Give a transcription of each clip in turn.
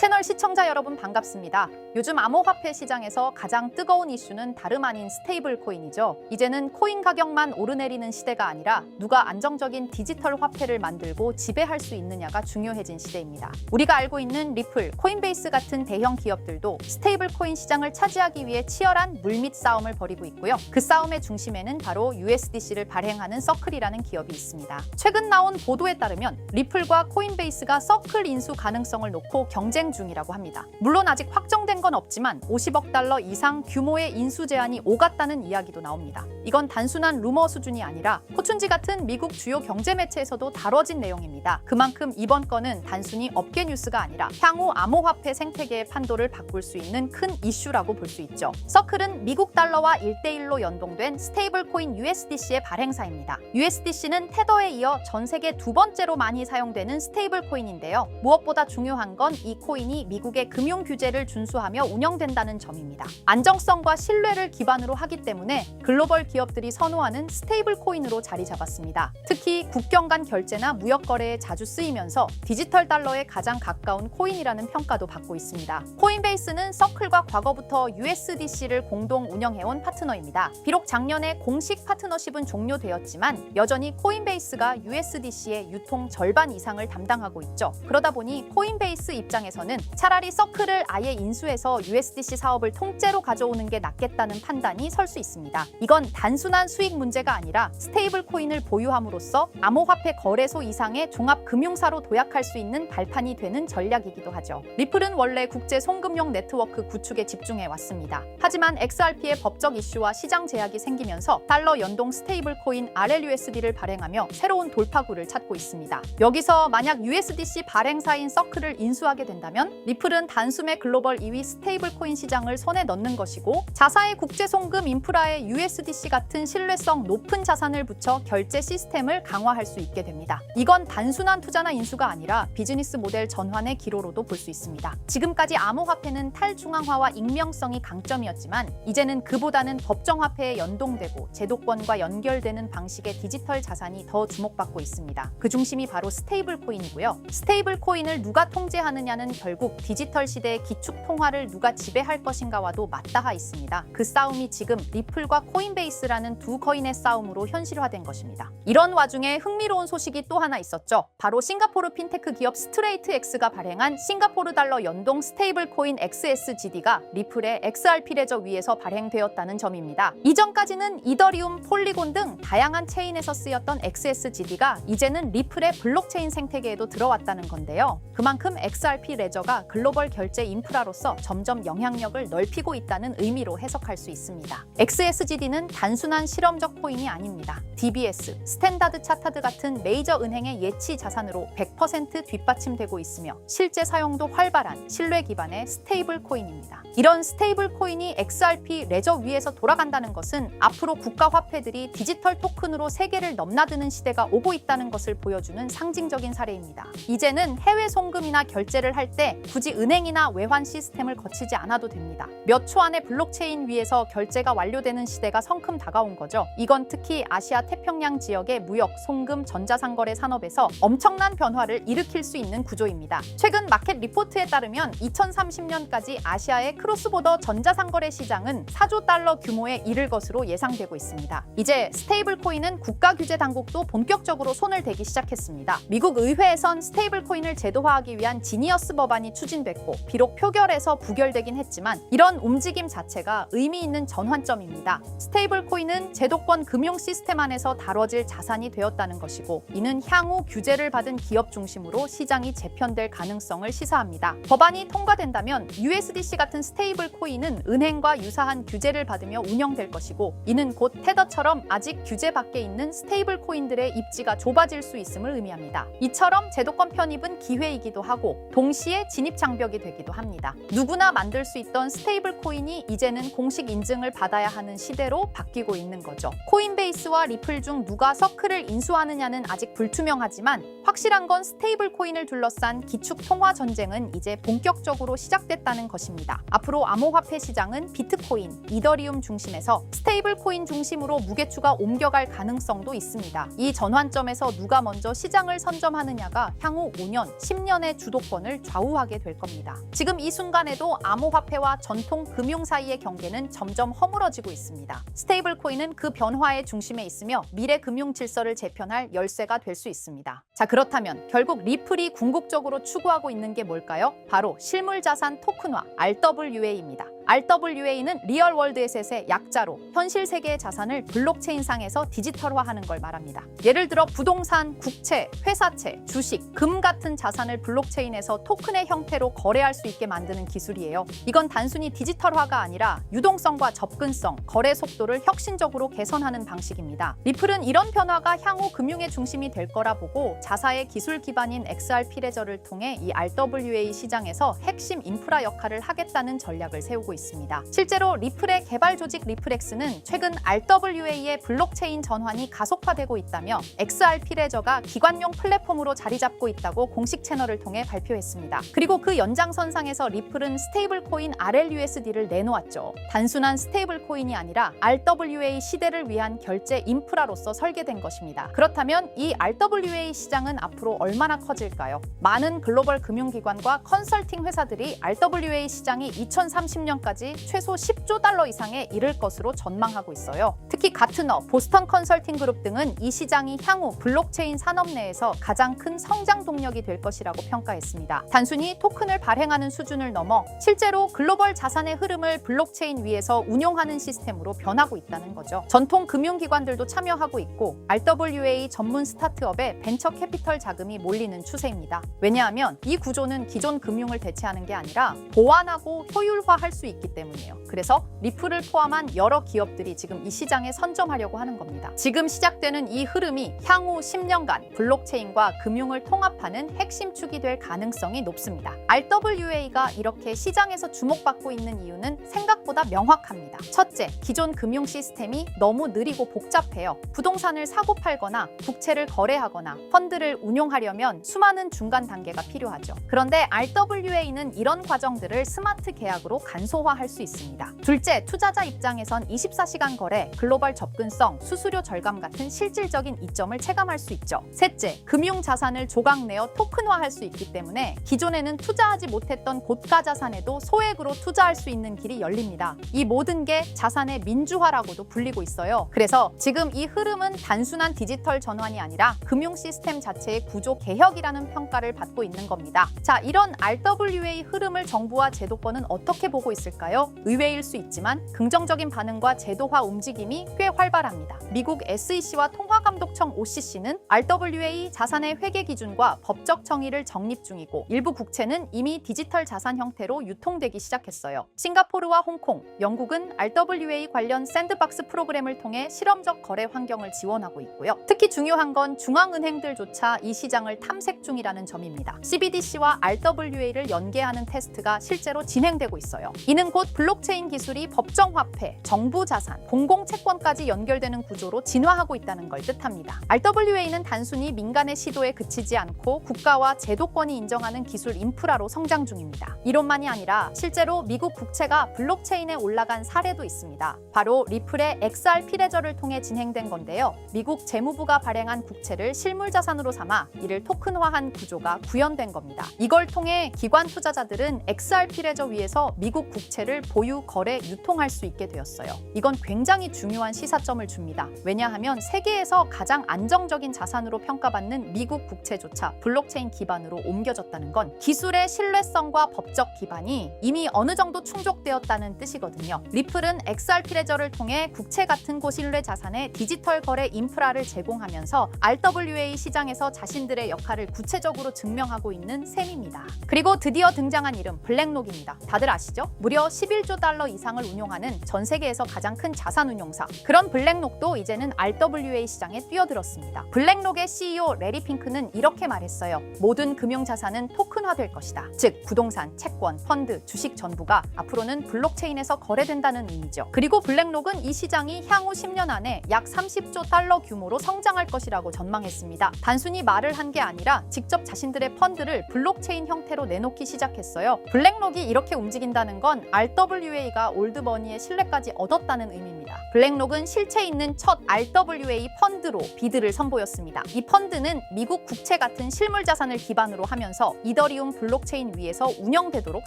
채널 시청자 여러분 반갑습니다. 요즘 암호화폐 시장에서 가장 뜨거운 이슈는 다름 아닌 스테이블 코인이죠. 이제는 코인 가격만 오르내리는 시대가 아니라 누가 안정적인 디지털 화폐를 만들고 지배할 수 있느냐가 중요해진 시대입니다. 우리가 알고 있는 리플, 코인베이스 같은 대형 기업들도 스테이블 코인 시장을 차지하기 위해 치열한 물밑 싸움을 벌이고 있고요. 그 싸움의 중심에는 바로 USDC를 발행하는 서클이라는 기업이 있습니다. 최근 나온 보도에 따르면 리플과 코인베이스가 서클 인수 가능성을 놓고 경쟁 중이라고 합니다. 물론 아직 확정된 건 없지만 50억 달러 이상 규모의 인수 제한이 오갔다는 이야기도 나옵니다. 이건 단순한 루머 수준이 아니라 포춘지 같은 미국 주요 경제 매체에서도 다뤄진 내용입니다. 그만큼 이번 건은 단순히 업계 뉴스가 아니라 향후 암호화폐 생태계의 판도를 바꿀 수 있는 큰 이슈라고 볼 수 있죠. 서클은 미국 달러와 1대1로 연동된 스테이블 코인 USDC의 발행사입니다. USDC는 테더에 이어 전 세계 두 번째로 많이 사용되는 스테이블 코인인데요. 무엇보다 중요한 건 이 코인이 미국의 금융 규제를 준수하며 운영된다는 점입니다. 안정성과 신뢰를 기반으로 하기 때문에 글로벌 기업들이 선호하는 스테이블 코인으로 자리 잡았습니다. 특히 국경 간 결제나 무역 거래에 자주 쓰이면서 디지털 달러에 가장 가까운 코인이라는 평가도 받고 있습니다. 코인베이스는 서클과 과거부터 USDC를 공동 운영해온 파트너입니다. 비록 작년에 공식 파트너십은 종료되었지만 여전히 코인베이스가 USDC의 유통 절반 이상을 담당하고 있죠. 그러다 보니 코인베이스 입장에서는 차라리 서클을 아예 인수해서 USDC 사업을 통째로 가져오는 게 낫겠다는 판단이 설 수 있습니다. 이건 단순한 수익 문제가 아니라 스테이블 코인을 보유함으로써 암호화폐 거래소 이상의 종합 금융사로 도약할 수 있는 발판이 되는 전략이기도 하죠. 리플은 원래 국제 송금용 네트워크 구축에 집중해 왔습니다. 하지만 XRP의 법적 이슈와 시장 제약이 생기면서 달러 연동 스테이블 코인 RLUSD를 발행하며 새로운 돌파구를 찾고 있습니다. 여기서 만약 USDC 발행사인 서클을 인수하게 된다면 리플은 단숨에 글로벌 2위 스테이블 코인 시장을 손에 넣는 것이고 자사의 국제 송금 인프라에 USDC 같은 신뢰성 높은 자산을 붙여 결제 시스템을 강화할 수 있게 됩니다. 이건 단순한 투자나 인수가 아니라 비즈니스 모델 전환의 기로로도 볼 수 있습니다. 지금까지 암호화폐는 탈중앙화와 익명성이 강점이었지만 이제는 그보다는 법정화폐에 연동되고 제도권과 연결되는 방식의 디지털 자산이 더 주목받고 있습니다. 그 중심이 바로 스테이블 코인이고요. 스테이블 코인을 누가 통제하느냐는 결국 디지털 시대의 기축 통화를 누가 지배할 것인가와도 맞닿아 있습니다. 그 싸움이 지금 리플과 코인베이스라는 두 코인의 싸움으로 현실화된 것입니다. 이런 와중에 흥미로운 소식이 또 하나 있었죠. 바로 싱가포르 핀테크 기업 스트레이트X가 발행한 싱가포르 달러 연동 스테이블 코인 XSGD가 리플의 XRP 레저 위에서 발행되었다는 점입니다. 이전까지는 이더리움, 폴리곤 등 다양한 체인에서 쓰였던 XSGD가 이제는 리플의 블록체인 생태계에도 들어왔다는 건데요. 그만큼 XRP 레저가 글로벌 결제 인프라로서 점점 영향력을 넓히고 있다는 의미로 해석할 수 있습니다. XSGD는 단순한 실험적 코인이 아닙니다. DBS, 스탠다드 차타드 같은 메이저 은행의 예치 자산으로 100% 뒷받침되고 있으며 실제 사용도 활발한 신뢰 기반의 스테이블 코인입니다. 이런 스테이블 코인이 XRP 레저 위에서 돌아간다는 것은 앞으로 국가 화폐들이 디지털 토큰으로 세계를 넘나드는 시대가 오고 있다는 것을 보여주는 상징적인 사례입니다. 이제는 해외 송금이나 결제를 할 때 굳이 은행이나 외환 시스템을 거치지 않아도 됩니다. 몇 초 안에 블록체인 위에서 결제가 완료되는 시대가 성큼 다가온 거죠. 이건 특히 아시아 태평양 지역의 무역, 송금, 전자상거래 산업에서 엄청난 변화를 일으킬 수 있는 구조입니다. 최근 마켓 리포트에 따르면 2030년까지 아시아의 크로스보더 전자상거래 시장은 4조 달러 규모에 이를 것으로 예상되고 있습니다. 이제 스테이블 코인은 국가 규제 당국도 본격적으로 손을 대기 시작했습니다. 미국 의회에선 스테이블 코인을 제도화하기 위한 지니어스 법안이 추진됐고 비록 표결에서 부결되긴 했지만 이런 움직임 자체가 의미 있는 전환점입니다. 스테이블 코인은 제도권 금융 시스템 안에서 다뤄질 자산이 되었다는 것이고 이는 향후 규제를 받은 기업 중심으로 시장이 재편될 가능성을 시사합니다. 법안이 통과된다면 USDC 같은 스테이블 코인은 은행과 유사한 규제를 받으며 운영될 것이고 이는 곧 테더처럼 아직 규제 밖에 있는 스테이블 코인들의 입지가 좁아질 수 있음을 의미합니다. 이처럼 제도권 편입은 기회이기도 하고 동시에 진입 장벽이 되기도 합니다. 누구나 만들 수 있던 스테이블 코인이 이제는 공식 인증을 받아야 하는 시대로 바뀌고 있는 거죠. 코인베이스와 리플 중 누가 서클을 인수하느냐는 아직 불투명하지만 확실한 건 스테이블 코인을 둘러싼 기축 통화 전쟁은 이제 본격적으로 시작됐다는 것입니다. 앞으로 암호화폐 시장은 비트코인, 이더리움 중심에서 스테이블 코인 중심으로 무게추가 옮겨갈 가능성도 있습니다. 이 전환점에서 누가 먼저 시장을 선점하느냐가 향후 5년, 10년의 주도권을 좌우 배후하게 될 겁니다. 지금 이 순간에도 암호화폐와 전통 금융 사이의 경계는 점점 허물어지고 있습니다. 스테이블 코인은 그 변화의 중심에 있으며 미래 금융 질서를 재편할 열쇠가 될 수 있습니다. 자, 그렇다면 결국 리플이 궁극적으로 추구하고 있는 게 뭘까요? 바로 실물 자산 토큰화, RWA입니다. RWA는 리얼 월드 에셋의 약자로 현실 세계의 자산을 블록체인상에서 디지털화하는 걸 말합니다. 예를 들어 부동산, 국채, 회사채, 주식, 금 같은 자산을 블록체인에서 토큰의 형태로 거래할 수 있게 만드는 기술이에요. 이건 단순히 디지털화가 아니라 유동성과 접근성, 거래 속도를 혁신적으로 개선하는 방식입니다. 리플은 이런 변화가 향후 금융의 중심이 될 거라 보고 자사의 기술 기반인 XRP 레저를 통해 이 RWA 시장에서 핵심 인프라 역할을 하겠다는 전략을 세우고 있습니다. 실제로 리플의 개발 조직 리플엑스는 최근 RWA의 블록체인 전환이 가속화되고 있다며 XRP 레저가 기관용 플랫폼으로 자리 잡고 있다고 공식 채널을 통해 발표했습니다. 그리고 그 연장선상에서 리플은 스테이블 코인 RLUSD를 내놓았죠. 단순한 스테이블 코인이 아니라 RWA 시대를 위한 결제 인프라로서 설계된 것입니다. 그렇다면 이 RWA 시장은 앞으로 얼마나 커질까요? 많은 글로벌 금융기관과 컨설팅 회사들이 RWA 시장이 2030년까지 최소 10조 달러 이상에 이를 것으로 전망하고 있어요. 특히 가트너, 보스턴 컨설팅 그룹 등은 이 시장이 향후 블록체인 산업 내에서 가장 큰 성장 동력이 될 것이라고 평가했습니다. 단순히 토큰을 발행하는 수준을 넘어 실제로 글로벌 자산의 흐름을 블록체인 위에서 운용하는 시스템으로 변하고 있다는 거죠. 전통 금융기관들도 참여하고 있고 RWA 전문 스타트업에 벤처 캐피털 자금이 몰리는 추세입니다. 왜냐하면 이 구조는 기존 금융을 대체하는 게 아니라 보완하고 효율화할 수 있기 때문이에요. 그래서 리플을 포함한 여러 기업들이 지금 이 시장에 선점하려고 하는 겁니다. 지금 시작되는 이 흐름이 향후 10년간 블록체인과 금융을 통합하는 핵심 축이 될 가능성이 높습니다. RWA가 이렇게 시장에서 주목받고 있는 이유는 생각보다 명확합니다. 첫째, 기존 금융 시스템이 너무 느리고 복잡해요. 부동산을 사고 팔거나 국채를 거래하거나 펀드를 운용하려면 수많은 중간 단계가 필요하죠. 그런데 RWA는 이런 과정들을 스마트 계약으로 간소화할 수 있습니다. 둘째, 투자자 입장에선 24시간 거래, 글로벌 접근성, 수수료 절감 같은 실질적인 이점을 체감할 수 있죠. 셋째, 금융 자산을 조각내어 토큰화할 수 있기 때문에 기존에는 투자하지 못했던 고가 자산에도 소액으로 투자할 수 있는 길이 열립니다. 이 모든 게 자산의 민주화라고도 불리고 있어요. 그래서 지금 이 흐름은 단순한 디지털 전환이 아니라 금융 시스템 자체의 구조 개혁이라는 평가를 받고 있는 겁니다. 자, 이런 RWA 흐름을 정부와 제도권은 어떻게 보고 있을까요? 의외일 수 있지만 긍정적인 반응과 제도화 움직임이 꽤 활발합니다. 미국 SEC와 통화감독청 OCC는 RWA 자산의 회계 기준과 법적 정의를 정립 중이고 일부 국채는 이미 디지털 자산 형태로 유통되기 시작했어요. 싱가포르와 홍콩, 영국은 RWA 관련 샌드박스 프로그램을 통해 실험적 거래 환경을 지원하고 있고요. 특히 중요한 건 중앙은행들조차 이 시장을 탐색 중이라는 점입니다. CBDC와 RWA를 연계하는 테스트가 실제로 진행되고 있어요. 이는 곧 블록체인 기술이 법정화폐, 정부 자산, 공공채권까지 연결되는 구조로 진화하고 있다는 걸 뜻합니다. RWA는 단순히 민간의 시도에 그치지 않고 국가와 제도권이 인정하는 기술 인프라로 성장 중입니다. 이론만이 아니라 실제로 미국 국채가 블록체인에 올라간 사례도 있습니다. 바로 리플의 XRP 레저를 통해 진행된 건데요. 미국 재무부가 발행한 국채를 실물 자산으로 삼아 이를 토큰화한 구조가 구현된 겁니다. 이걸 통해 기관 투자자들은 XRP 레저 위에서 미국 국채를 보유, 거래, 유통할 수 있게 되었어요. 이건 굉장히 중요한 시사점을 줍니다. 왜냐하면 세계에서 가장 안정적인 자산으로 평가받는 미국 국채조차 블록체인 기반으로 옮겨졌다는 건 기술의 신뢰성과 법적 기반이 이미 어느 정도 충족되었다는 뜻이거든요. 리플은 XRP 레저를 통해 국채 같은 고신뢰 자산의 디지털 거래 인프라를 제공하면서 RWA 시장에서 자신들의 역할을 구체적으로 증명하고 있는 셈입니다. 그리고 드디어 등장한 이름 블랙록입니다. 다들 아시죠? 무려 11조 달러 이상을 운용하는 전 세계에서 가장 큰 자산 운용사. 그런 블랙록도 이제는 RWA 시장에 뛰어들었습니다. 블랙록의 CEO 레리 핑크는 이렇게 말했어요. 모든 금융 자산은 토큰화될 것이다. 즉 부동산, 채권, 펀드, 주식 전부가 앞으로는 블록체인에서 거래된다는 의미죠. 그리고 블랙록은 이 시장이 향후 10년 안에 약 30조 달러 규모로 성장할 것이라고 전망했습니다. 단순히 말을 한 게 아니라 직접 자신들의 펀드를 블록체인 형태로 내놓기 시작했어요. 블랙록이 이렇게 움직인다는 건 RWA가 올드머니의 신뢰까지 얻었다는 의미입니다. 블랙록은 실체 있는 첫 RWA 펀드로 비드를 선보였습니다. 이 펀드는 미국 국채 같은 실물 자산을 기반으로 하면서 이더리움 블록체인 위에서 운영되도록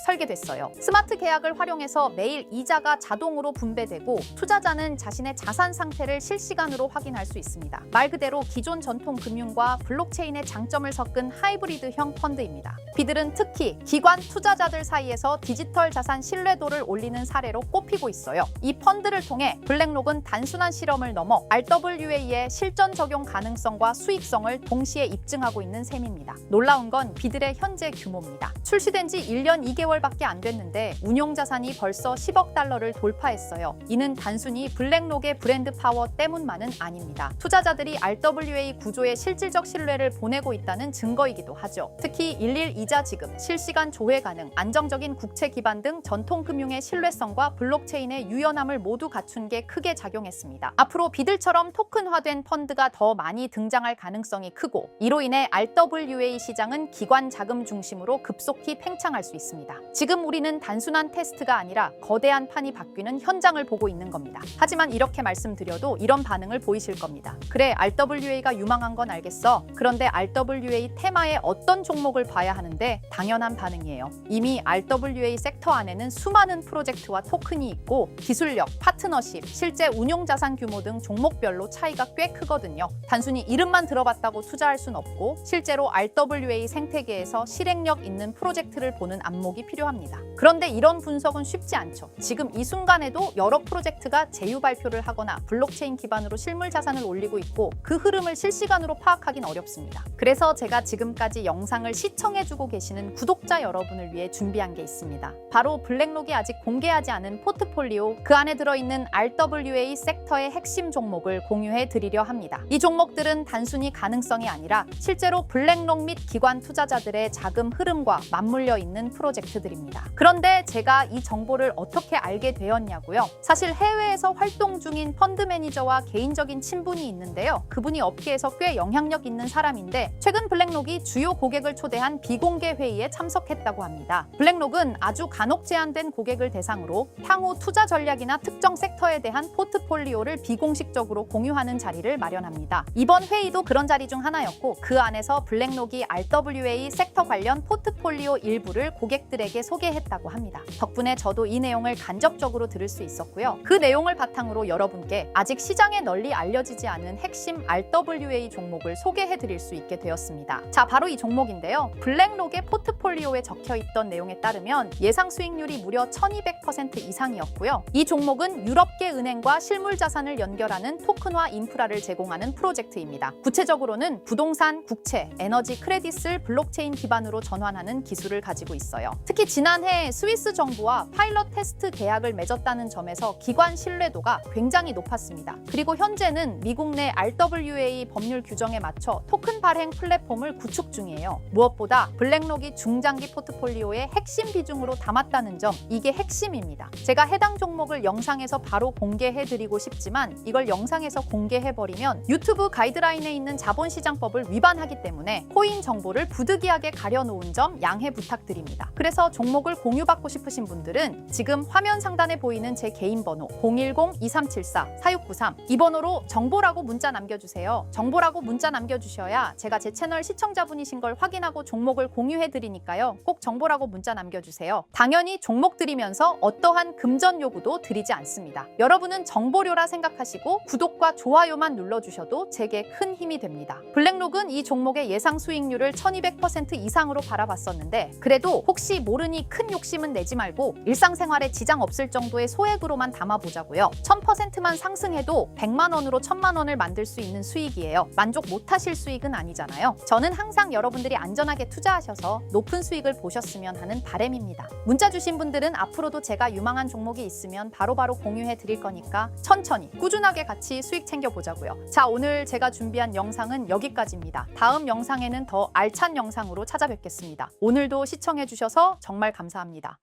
설계됐어요. 스마트 계약을 활용해서 매일 이자가 자동으로 분배되고 투자자는 자신의 자산 상태를 실시간으로 확인할 수 있습니다. 말 그대로 기존 전통 금융과 블록체인의 장점을 섞은 하이브리드형 펀드입니다. 비들은 특히 기관 투자자들 사이에서 디지털 자산 신뢰도를 올리는 사례로 꼽히고 있어요. 이 펀드를 통해 블랙록은 단순한 실험을 넘어 RWA의 실전 적용 가능성과 수익성을 동시에 입증하고 있는 셈입니다. 놀라운 건 비들의 현재 규모입니다. 출시된 지 1년 2개월밖에 안 됐는데 운용 자산이 벌써 10억 달러를 돌파했어요. 이는 단순히 블랙록의 브랜드 파워 때문만은 아닙니다. 투자자들이 RWA 구조에 실질적 신뢰를 보내고 있다는 증거이기도 하죠. 특히 일일 이자 지급, 실시간 조회 가능, 안정적인 국채 기반 등 전통 금융의 신뢰성과 블록체인의 유연함을 모두 갖춘 게 크게 작용했습니다. 앞으로 비들처럼 토큰화된 펀드가 더 많이 등장할 가능성이 크고 이로 인해 RWA 시장은 기관 자금 중심으로 급속히 팽창할 수 있습니다. 지금 우리는 단순한 테스트가 아니라 거대한 판이 바뀌는 현장을 보고 있는 겁니다. 하지만 이렇게 말씀드려도 이런 반응을 보이실 겁니다. 그래, RWA가 유망한 건 알겠어. 그런데 RWA 테마에 어떤 종목을 봐야 하는데 당연한 반응이에요. 이미 RWA 섹터 안에는 수많은 프로젝트와 토큰이 있고 기술력, 파트너십, 실제 운용 자산 규모 등 종목별로 차이가 꽤 크거든요. 단순히 이름만 들어봤다고 투자할 순 없고 실제로 RWA 생태계에서 실행력 있는 프로젝트를 보는 안목이 필요합니다. 그런데 이런 분석은 쉽지 않죠. 지금 이 순간에도 여러 프로젝트가 제휴 발표를 하거나 블록체인 기반으로 실물 자산을 올리고 있고 그 흐름을 실시간으로 파악하긴 어렵습니다. 그래서 제가 지금까지 영상을 시청해주고 계시는 구독자 여러분을 위해 준비한 게 있습니다. 바로 블랙록이 아직 공개하지 않은 포트폴리오, 그 안에 들어있는 RWA 섹터의 핵심 종목을 공유해 드리려 합니다. 이 종목들은 단순히 가능성이 아니라 실제로 블랙록 및 기관 투자자들의 자금 흐름과 맞물려 있는 프로젝트들입니다. 그런데 제가 이 정보를 어떻게 알게 되었냐고요? 사실 해외에서 활동 중인 펀드 매니저와 개인적인 친분이 있는데요. 그분이 업계에서 꽤 영향력 있는 사람인데 최근 블랙록이 주요 고객을 초대한 비공개 회의에 참석했다고 합니다. 블랙록은 아주 간혹 제한된 고객을 대상으로 향후 투자 전략이나 특정 섹터에 대한 포트폴리오를 비공식적으로 공유하는 자리를 마련합니다. 이번 회의도 그런 자리 중 하나였고 그 안에서 블랙록이 RWA 섹터 관련 포트폴리오 일부를 고객들에게 소개했다고 합니다. 덕분에 저도 이 내용을 간접적으로 들을 수 있었고요. 그 내용을 바탕으로 여러분께 아직 시장에 널리 알려지지 않은 핵심 RWA 종목을 소개해 드릴 수 있게 되었습니다. 자, 바로 이 종목인데요. 블랙록의 포트폴리오에 적혀있던 내용에 따르면 예상 수익률이 무려 1200% 이상이었고요. 이 종목은 유럽계 은행과 실물 자산을 연결하는 토큰화 인프라를 제공하는 프로젝트입니다. 구체적으로는 부동산, 국채, 에너지 크레딧을 블록체인 기반으로 전환하는 기술을 가지고 있어요. 특히 지난해 스위스 정부와 파일럿 테스트 계약을 맺었다는 점에서 기관 신뢰도가 굉장히 높았습니다. 그리고 현재는 미국 내 RWA 법률 규정에 맞춰 토큰 발행 플랫폼을 구축 중이에요. 무엇보다 블랙록이 중장기 포트폴리오의 핵심 비중으로 담았다는 점, 이게 핵심입니다. 제가 해당 종목을 영상에서 바로 공개해드리고 싶지만 이걸 영상에서 공개해버리면 유튜브 가이드라인에 있는 자본시장법을 위반하기 때문에 코인 정보를 부득이하게 가려놓은 점 양해 부탁드립니다. 그래서 종목을 공유받고 싶으신 분들은 지금 화면 상단에 보이는 제 개인 번호 010-2374-4693 이 번호로 정보라고 문자 남겨주세요. 정보라고 문자 남겨주셔야 제가 제 채널 시청자분이신 걸 확인하고 종목을 공유해드리니까요. 꼭 정보라고 문자 남겨주세요. 당연히 종목 드리면서 어떠한 금전 요구도 드리지 않습니다. 여러분은 정보료라 생각하시고 구독과 좋아요만 눌러주셔도 제게 큰 힘이 됩니다. 블랙록은 이 종목의 예상 수익률을 1200% 이상으로 바라봤었는데 그래도 혹시 모르니 큰 욕심은 내지 말고 일상생활에 지장 없을 정도의 소액으로만 담아보자고요. 1000%만 상승해도 100만 원으로 1000만 원을 만들 수 있는 수익이에요. 만족 못하실 수익은 아니잖아요. 저는 항상 여러분들이 안전하게 투자하셔서 높은 수익을 보셨으면 하는 바람입니다. 문자 주신 분들은 앞으로도 제가 유망한 종목이 있으면 바로바로 공유해 드릴 거니까 천천히 꾸준하게 같이 수익 챙겨보자고요. 자, 오늘 제가 준비한 영상은 여기까지입니다. 다음 영상에는 더 알찬 영상으로 찾아뵙겠습니다. 오늘도 시청해 주셔서 정말 감사합니다.